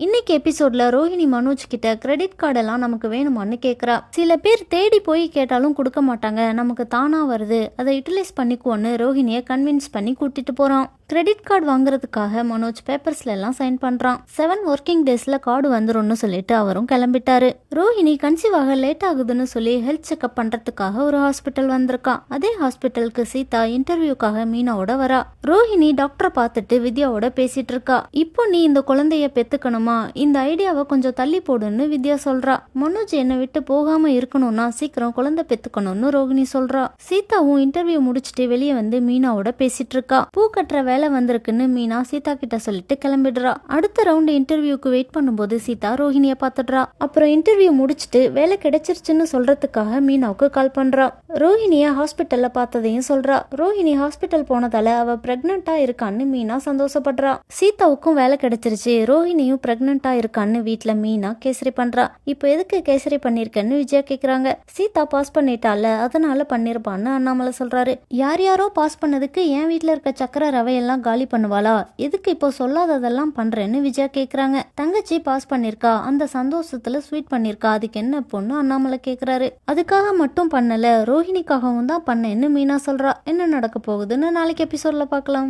இன்னைக்கு எபிசோட்ல ரோஹிணி மனோஜ் கிட்ட கிரெடிட் கார்டெல்லாம் நமக்கு வேணுமான்னு கேட்குறா. சில பேர் தேடி போய் கேட்டாலும் கொடுக்க மாட்டாங்க, நமக்கு தானா வருது, அதை யூட்டிலைஸ் பண்ணிக்குவோன்னு ரோஹிணியை கன்வின்ஸ் பண்ணி கூட்டிட்டு போறான். கிரெடிட் கார்டு வாங்குறதுக்காக மனோஜ் பேப்பர்ஸ்ல எல்லாம் சைன் பண்றான். 7 ஒர்க்கிங் டேஸ்ல கார்டு வந்துரும்னு சொல்லிட்டு அவரும் கிளம்பிட்டாரு. ரோஹிணி கன்சீவ் ஆக லேட் ஆகுதுன்னு சொல்லி ஹெல்த் செக்அப் பண்றதுக்காக ஒரு ஹாஸ்பிட்டல் வந்திருக்கான். அதே ஹாஸ்பிட்டலுக்கு சீதா இன்டர்வியூக்காக மீனாவோட வரா. ரோஹிணி டாக்டரை பார்த்துட்டு வித்யாவோட பேசிட்டு இருக்கா. இப்போ நீ இந்த குழந்தைய பெத்துக்கணுமா, இந்த ஐடியாவை கொஞ்சம் தள்ளி போடுன்னு வித்யா சொல்றா. மனோஜ் என்னை விட்டு போகாம இருக்கணும்னா சீக்கிரம் குழந்தை பெத்துக்கணும்னு ரோஹிணி சொல்றா. சீதாவும் இன்டர்வியூ முடிச்சுட்டு வெளியே வந்து மீனாவோட பேசிட்டு இருக்கா. பூ கட்டுற வேலை வந்திருக்குன்னு மீனா சீதா கிட்ட சொல்லிட்டு கிளம்பிடுறா. அடுத்த ரவுண்ட் இன்டர்வியூக்கு வெயிட் பண்ணும்போது சீதா ரோஹிணிய பாத்துடுறா. அப்புறம் இன்டர்வியூ முடிச்சுட்டு வேலை கிடைச்சிருச்சுன்னு சொல்றதுக்காக மீனாவுக்கு கால் பண்றா. ரோஹிணிய ஹாஸ்பிட்டல்ல பார்த்ததையும் சொல்றா. ரோஹிணி ஹாஸ்பிட்டல் போனதால அவ பிரெக்னண்டா இருக்கான்னு மீனா சந்தோஷப்படுறா. சீதாவுக்கும் வேலை கிடைச்சிருச்சு, ரோஹிணியும் பிரெக்னண்டா இருக்கான்னு வீட்டுல மீனா கேசரி பண்றா. இப்போ எதுக்கு கேசரி பண்ணிருக்கன்னு விஜயா கேக்குறாங்க. சீதா பாஸ் பண்ணிட்டால, அதனால பண்ணிருப்பான்னு அண்ணாமலை சொல்றாரு. யார் யாரோ பாஸ் பண்ணதுக்கு என் வீட்டுல இருக்க சக்கரை ரவையெல்லாம் காலி பண்ணுவாளா, எதுக்கு இப்போ சொல்லாததெல்லாம் பண்றேன்னு விஜயா கேக்குறாங்க. தங்கச்சி பாஸ் பண்ணிருக்கா, அந்த சந்தோஷத்துல ஸ்வீட் பண்ணிருக்கா, அதுக்கு என்ன பொண்ணு அண்ணாமலை கேக்குறாரு. அதுக்காக மட்டும் பண்ணல, ரோஹிணிக்காகவும் தான் பண்ணேன்னு மீனா சொல்றா. என்ன நடக்க போகுதுன்னு நாளைக்கு எபிசோட்ல பார்க்கலாம்.